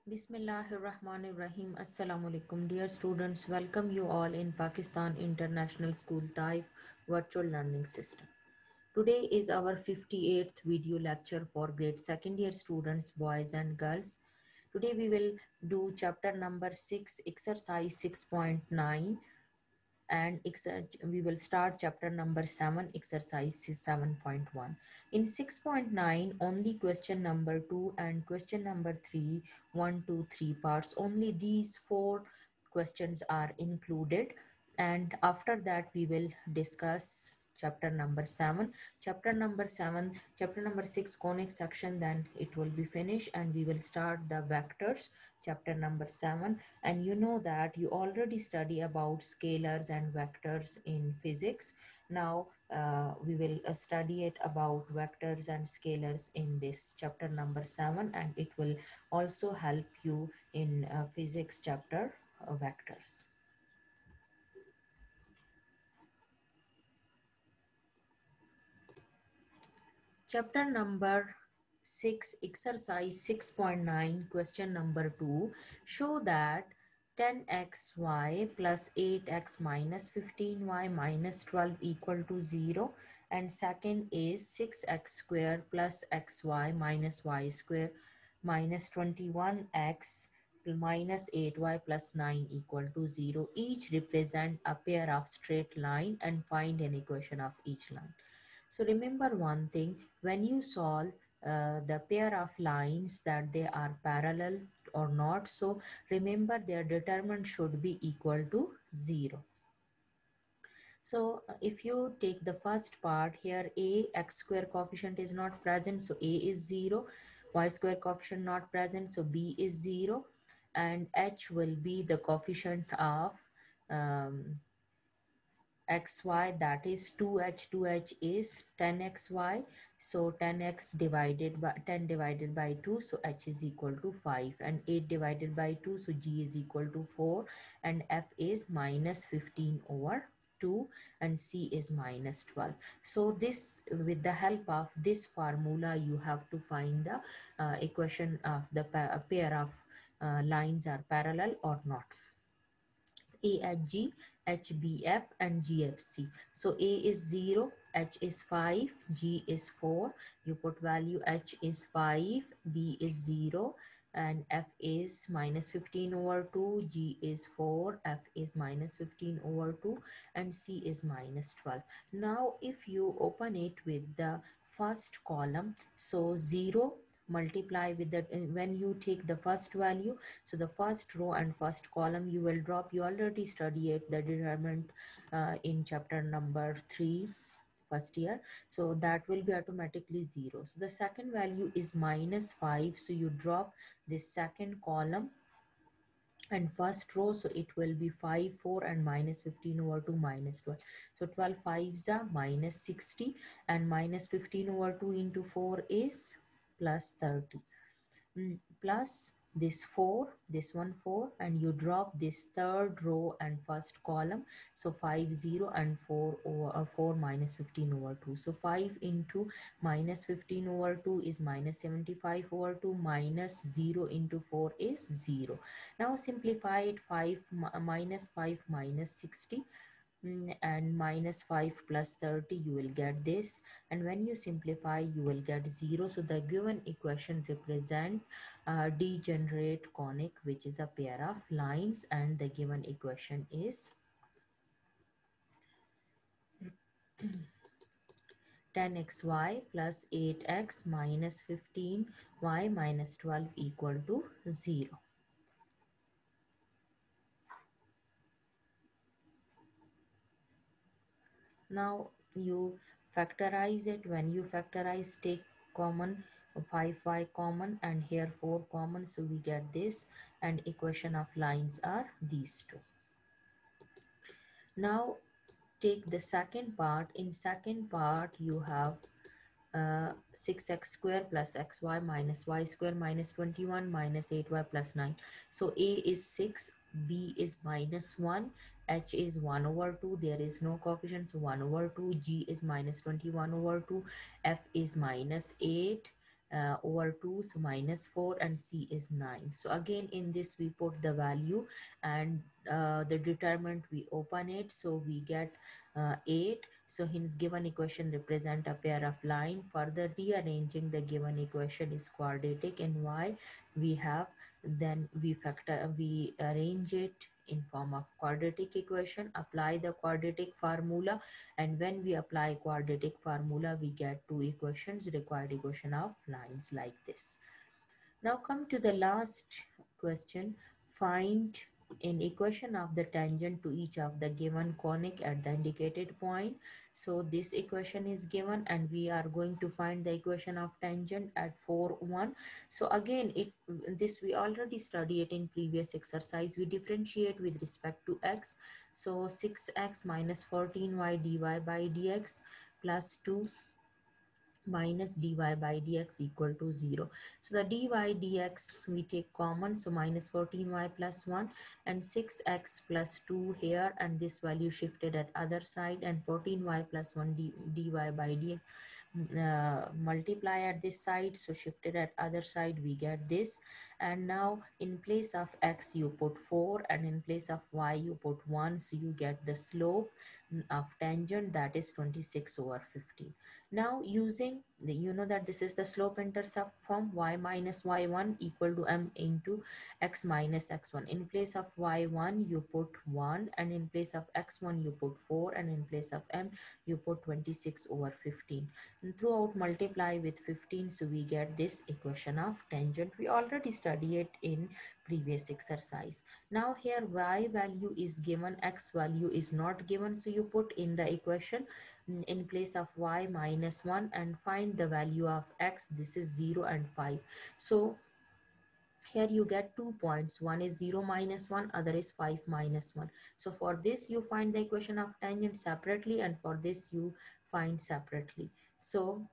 Bismillahirrahmanirrahim. Assalamu alaikum. Dear students, welcome you all in Pakistan International School Taif Virtual Learning System. Today is our 58th video lecture for grade second year students, boys and girls. Today we will do chapter number 6, exercise 6.9, and we will start chapter number 7, exercise 7.1. In 6.9, only question number 2 and question number 3, 1 2 3 parts, only these four questions are included, and after that we will discuss chapter number 7. Chapter number 6 conic section, then it will be finished and we will start the vectors, chapter number 7. And you know that you already study about scalars and vectors in physics. Now we will study it about vectors and scalars in this chapter number 7, and it will also help you in physics chapter vectors. Chapter number 6, exercise 6.9, question number 2. Show that 10xy plus 8x minus 15y minus 12 equal to 0. And second is 6x square plus xy minus y square minus 21x minus 8y plus 9 equal to 0. Each represent a pair of straight line and find an equation of each line. So remember one thing, when you solve the pair of lines, that they are parallel or not, so remember their determinant should be equal to 0. So if you take the first part here, a x square coefficient is not present, so a is 0, y square coefficient not present, so b is 0, and h will be the coefficient of um, xy, that is 2h. 2h is 10xy, so 10x divided by 10 divided by 2, so h is equal to 5, and 8 divided by 2, so g is equal to 4, and f is minus 15 over 2, and c is minus 12. So this, with the help of this formula, you have to find the equation of the pair of lines are parallel or not. AHG, HBF and GFC. So A is 0, H is 5, G is 4. You put value H is 5, B is 0, and F is minus 15 over 2, G is 4, F is minus 15 over 2, and C is minus 12. Now if you open it with the first column, so 0 multiply with the, when you take the first value, so the first row and first column you will drop. You already studied the determinant in chapter number 3 first year, so that will be automatically 0. So the second value is minus 5, so you drop this second column and first row, so it will be 5 4 and minus 15 over 2 minus 12, so 12 5s are minus 60, and minus 15 over 2 into 4 is plus 30. Plus this 4, this one 4, and you drop this third row and first column, so 5 0 and 4 over 4 minus 15 over 2, so 5 into minus 15 over 2 is minus 75 over 2, minus 0 into 4 is 0. Now simplify it, 5 minus 5 minus 60, and minus 5 plus 30, you will get this, and when you simplify you will get 0. So the given equation represent degenerate conic, which is a pair of lines, and the given equation is 10xy plus 8x minus 15y minus 12 equal to 0. Now you factorize it. When you factorize, take common, 5y common, and here 4 common, so we get this, and equation of lines are these two. Now take the second part. In second part you have 6x square plus xy minus y square minus 21 minus 8y plus 9. So a is 6, b is minus 1, h is 1 over 2, there is no coefficient, so 1 over 2, g is minus 21 over 2, f is minus 8, over 2, so minus 4, and C is 9. So again in this we put the value, and the determinant we open it, so we get 8. So hence given equation represent a pair of line. Further rearranging the given equation is quadratic in Y we have, then we arrange it in form of quadratic equation, apply the quadratic formula, and when we apply quadratic formula we get two equations, required equation of lines like this. Now come to the last question. Find an equation of the tangent to each of the given conic at the indicated point. So this equation is given and we are going to find the equation of tangent at 4, 1. So again this we already studied it in previous exercise. We differentiate with respect to x. So 6x minus 14y dy by dx plus 2 minus dy by dx equal to 0. So the dy dx we take common, so minus 14y plus 1 and 6x plus 2 here, and this value shifted at other side, and 14y plus 1 dy by dx multiply at this side, so shifted at other side we get this. And now in place of x you put 4 and in place of y you put 1, so you get the slope of tangent, that is 26 over 15. Now using the, you know that this is the slope intercept form, y minus y1 equal to m into x minus x1. In place of y1 you put 1 and in place of x1 you put 4 and in place of m you put 26 over 15. And throughout multiply with 15, so we get this equation of tangent. We already studied it in previous exercise. Now here y value is given, x value is not given, so you put in the equation in place of y minus 1 and find the value of x. This is 0 and 5. So here you get 2 points, one is 0 minus 1, other is 5 minus 1. So for this you find the equation of tangent separately, and for this you find separately. So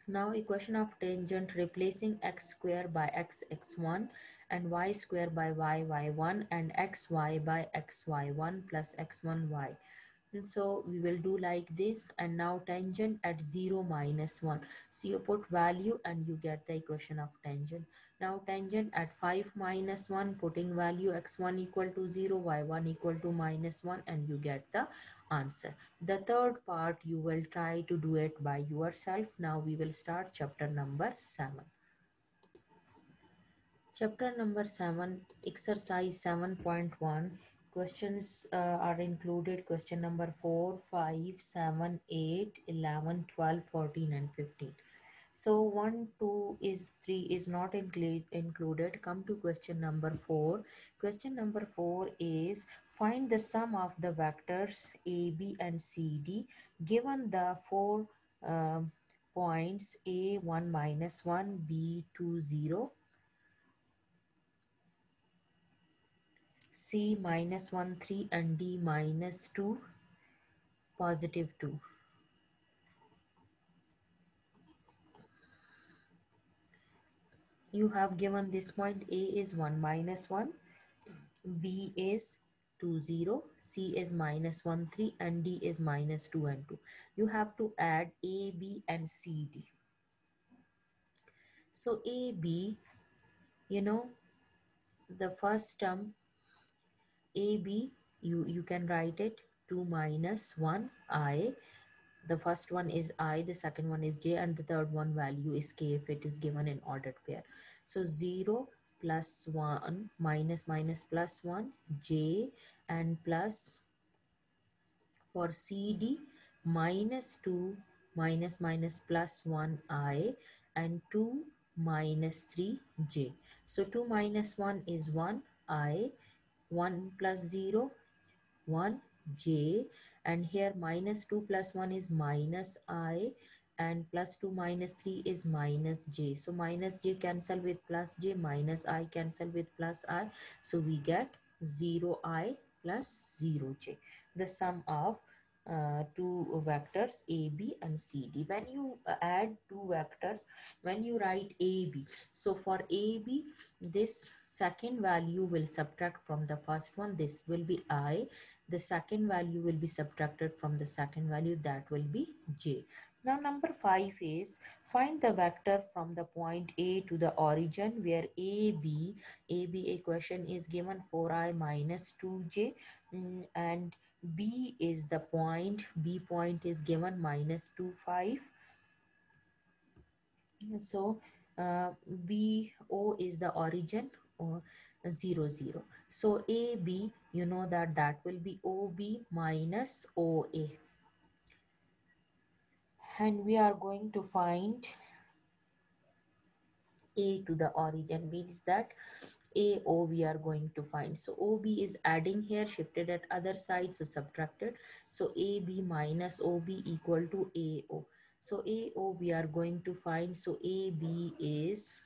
now equation of tangent, replacing x square by x x1 and y square by y y1 and xy by xy1 plus x1y. And so we will do like this. And now tangent at 0 minus 1. So you put value and you get the equation of tangent. Now tangent at 5 minus 1, putting value x1 equal to 0, y1 equal to minus 1, and you get the answer. The third part you will try to do it by yourself. Now we will start chapter number 7. Chapter number 7, exercise 7.1. Questions are included. Question number 4, 5, 7, 8, 11, 12, 14, and 15. So 1, 2 is 3 is not included. Come to question number 4. Question number 4 is find the sum of the vectors a, b, and c, d given the 4 points a 1 minus 1, b 2 0, C minus 1 3, and D minus 2 positive 2. You have given this point A is 1 minus 1, B is 2 0, C is minus 1 3, and D is minus 2 and 2. You have to add A, B, and C, D. So A, B, you know, the first term A, B, you can write it 2 minus 1 I. The first one is I, the second one is J, and the third one value is K if it is given in ordered pair. So 0 plus 1 minus minus plus 1 J, and plus for CD minus 2 minus minus plus 1 I, and 2 minus 3 J. So 2 minus 1 is 1 I, 1 plus 0 1 j, and here minus 2 plus 1 is minus I, and plus 2 minus 3 is minus j. So minus j cancel with plus j, minus I cancel with plus I, so we get 0 I plus 0 j, the sum of two vectors a, b, and c, d. When you add two vectors, when you write a, b, so for a, b, this second value will subtract from the first one, this will be I, the second value will be subtracted from the second value, that will be j. Now number 5 is find the vector from the point A to the origin where AB equation is given 4i minus 2j, and B is the point, B point is given minus 2 5. So BO is the origin, or 0 0. So AB, you know that that will be OB minus OA, and we are going to find A to the origin, means that AO we are going to find. So OB is adding here, shifted at other side, so subtracted. So AB minus OB equal to AO. So AO we are going to find. So AB is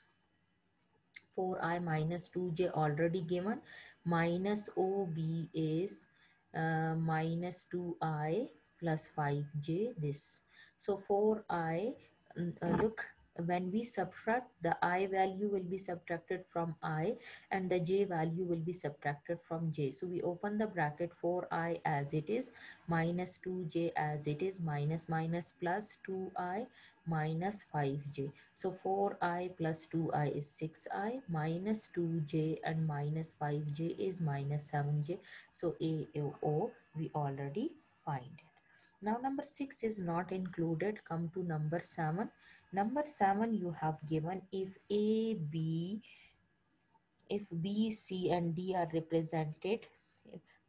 4i minus 2j already given, minus OB is minus 2i plus 5j this. So 4i, look, when we subtract, the I value will be subtracted from I and the j value will be subtracted from j. So we open the bracket, 4i as it is, minus 2j as it is, minus minus plus 2i minus 5j. So 4i plus 2i is 6i, minus 2j and minus 5j is minus 7j. So AO we already find it. Now number 6 is not included. Come to number 7. Number 7 you have given if B, C and D are represented,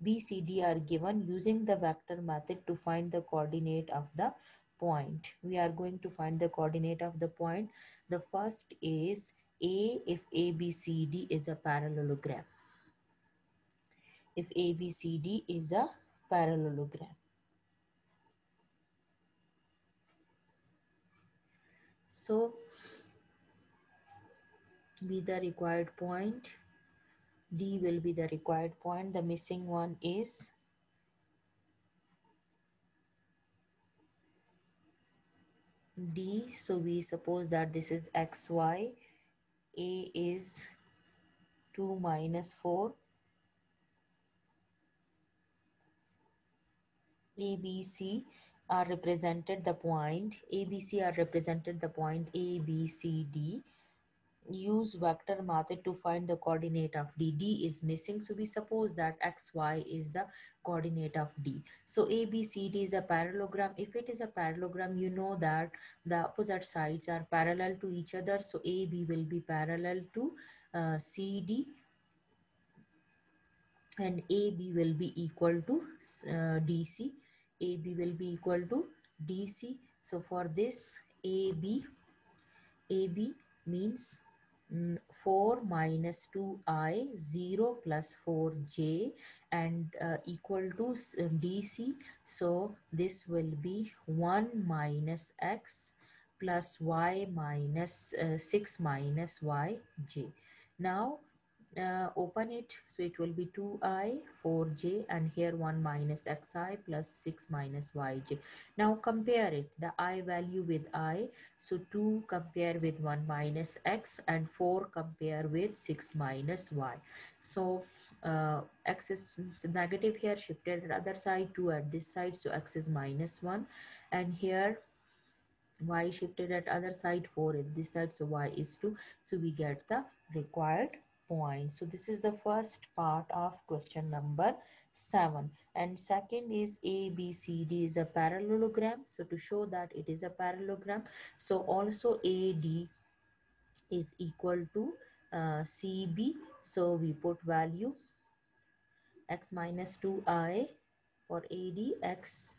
B, C, D are given using the vector method to find the coordinate of the point. We are going to find the coordinate of the point. The first is A, if ABCD is a parallelogram. If ABCD is a parallelogram. So be the required point. D will be the required point. The missing one is D. So we suppose that this is XY. A is 2 minus 4. ABC are represented the point. ABC are represented the point ABCD. Use vector method to find the coordinate of D. D is missing, so we suppose that XY is the coordinate of D. So ABCD is a parallelogram. If it is a parallelogram, you know that the opposite sides are parallel to each other. So AB will be parallel to CD, and AB will be equal to DC. AB will be equal to DC. So for this, AB means 4 minus 2i, 0 plus 4j, and equal to DC. So this will be 1 minus x plus y minus 6 minus yj. Now open it, so it will be 2i 4j, and here 1 minus xi plus 6 minus yj. Now compare it, the I value with I. So 2 compare with 1 minus x, and 4 compare with 6 minus y. So x is negative here, shifted at other side, 2 at this side, so x is minus 1, and here y shifted at other side, 4 at this side, so y is 2. So we get the required point. So this is the first part of question number 7. And second is ABCD is a parallelogram. So to show that it is a parallelogram, so also AD is equal to CB. So we put value x minus 2i for AD, x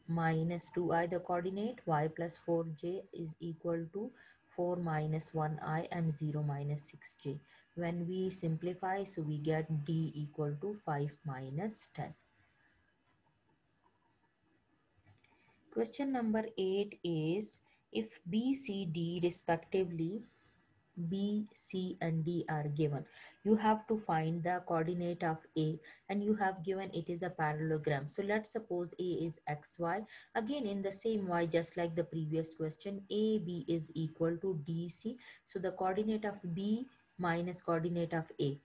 minus 2i the coordinate, y plus 4j is equal to 4 minus 1i and 0 minus 6j. When we simplify, so we get D equal to 5 minus 10. Question number 8 is if B, C, D respectively, B, C and D are given, you have to find the coordinate of A, and you have given it is a parallelogram. So let's suppose A is XY. Again in the same Y, just like the previous question, AB is equal to DC. So the coordinate of B minus coordinate of A.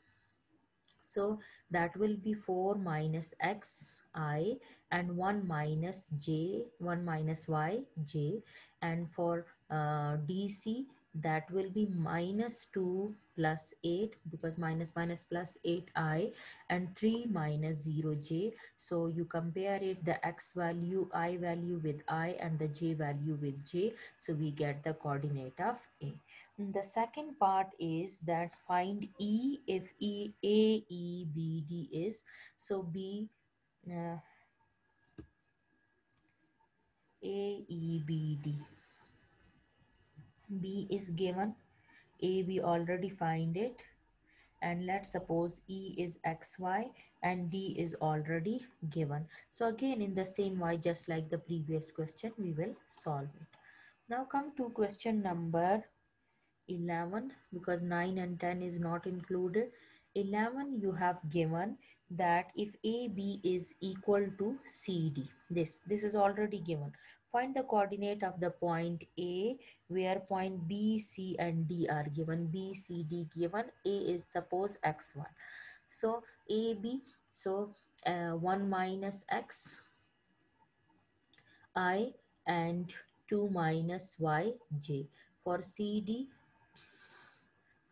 So that will be 4 minus xi and 1 minus j, 1 minus yj. And for dc, that will be minus 2 plus 8, because minus minus plus 8i, and 3 minus 0j. So you compare it, the x value, I value with I, and the j value with j. So we get the coordinate of A. The second part is that find E if A, E, B, D is. So B, uh, A, E, B, D. B is given, A we already find it, and let's suppose E is xy and D is already given. So again in the same way, just like the previous question, we will solve it. Now come to question number 11, because 9 and 10 is not included. 11, you have given that if AB is equal to CD, this is already given. Find the coordinate of the point A where point B, C and D are given. B, C, D given. A is suppose x1. So AB, so 1 minus x I and 2 minus y j. For CD,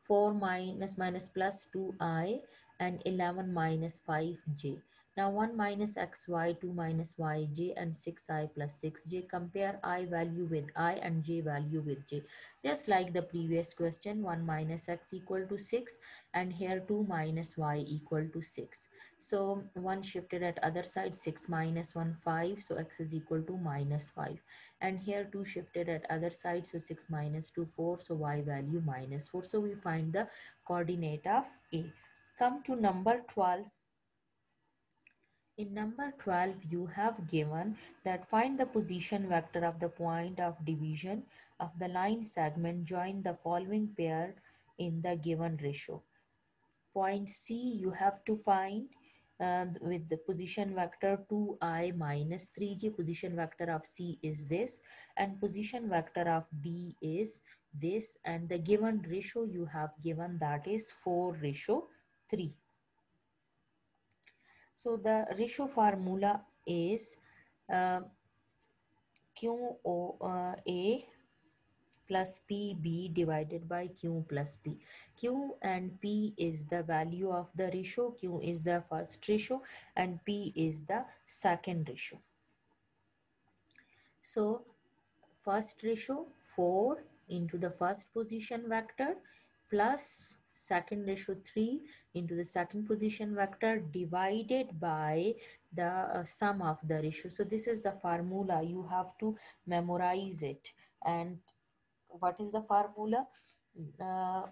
4 minus minus plus 2i and 11 minus 5j. Now 1 minus xy, 2 minus yj and 6i plus 6j. Compare I value with I and j value with j. Just like the previous question, 1 minus x equal to 6 and here 2 minus y equal to 6. So 1 shifted at other side, 6 minus 1, 5. So x is equal to minus 5. And here 2 shifted at other side, so 6 minus 2, 4. So y value minus 4. So we find the coordinate of A. Come to number 12. In number 12, you have given that find the position vector of the point of division of the line segment join the following pair in the given ratio. Point C you have to find with the position vector 2i minus 3j. Position vector of C is this, and position vector of D is this, and the given ratio you have given, that is 4:3. So the ratio formula is uh, QOA plus PB divided by Q plus P. Q and P is the value of the ratio. Q is the first ratio and P is the second ratio. So first ratio 4 into the first position vector plus second ratio 3 into the second position vector divided by the sum of the ratio. So this is the formula, you have to memorize it. And what is the formula?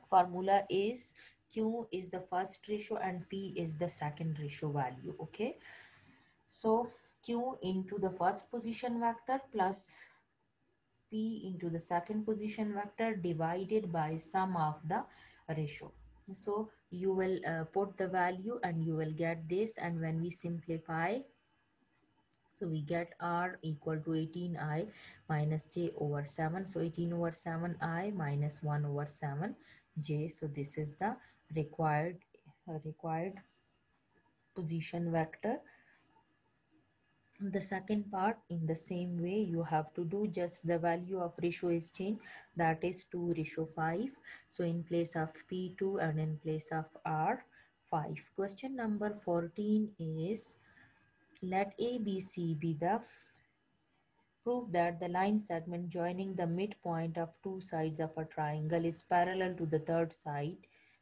Formula is Q is the first ratio and P is the second ratio value. Okay, so Q into the first position vector plus P into the second position vector divided by sum of the ratio. So you will put the value and you will get this, and when we simplify, so we get R equal to 18i minus j over 7. So 18 over 7i minus 1 over 7j. So this is the required position vector. The second part, in the same way you have to do, just the value of ratio is changed, that is 2:5. So in place of P2 and in place of R5. Question number 14 is, let ABC be the prove that the line segment joining the midpoint of two sides of a triangle is parallel to the third side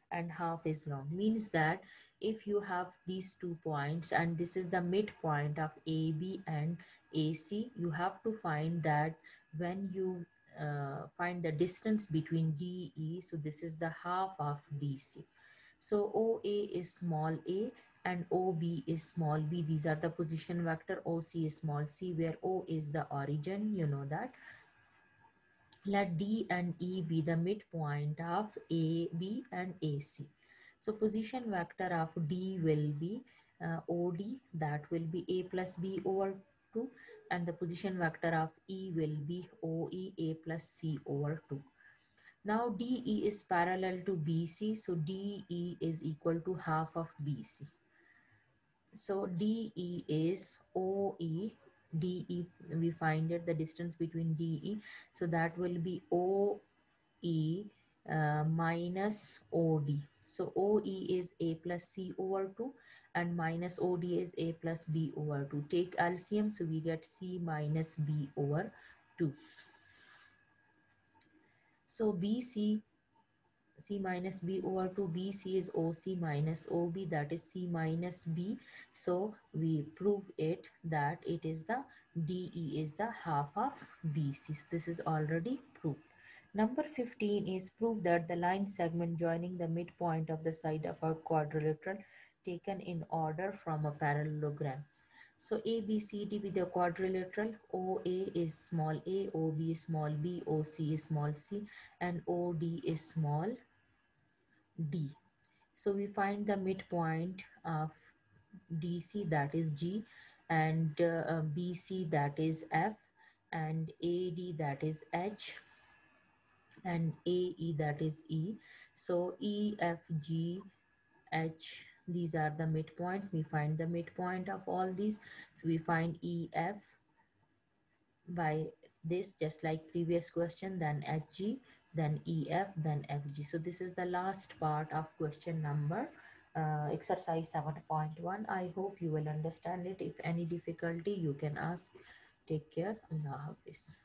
and half is long. Means that if you have these 2 points and this is the midpoint of AB and AC, you have to find that when you find the distance between DE, so this is the half of DC. So OA is small a and OB is small b. These are the position vector. OC is small c, where O is the origin, you know that. Let D and E be the midpoint of A, B and AC. So position vector of D will be OD, that will be A plus B over 2, and the position vector of E will be OE, A plus C over 2. Now DE is parallel to BC, so DE is equal to half of BC. So DE is OE. DE, we find it the distance between DE. So that will be OE minus OD. So OE is A plus C over 2 and minus OD is A plus B over 2. Take LCM, so we get C minus B over 2. So BC, C minus B over 2, BC is OC minus OB, that is C minus B. So we prove it that it is the DE is the half of BC. So this is already proved. Number 15 is prove that the line segment joining the midpoint of the side of a quadrilateral taken in order from a parallelogram. So A, B, C, D with the quadrilateral, OA is small a, OB is small b, OC is small c, and OD is small D. So we find the midpoint of DC, that is G, and BC, that is F, and AD, that is H, and AE, that is E. So E, F, G, H, these are the midpoint. We find the midpoint of all these. So we find EF by this, just like previous question, then HG, then EF, then FG. So this is the last part of question number exercise 7.1. I hope you will understand it. If any difficulty, you can ask. Take care. Allah Hafiz.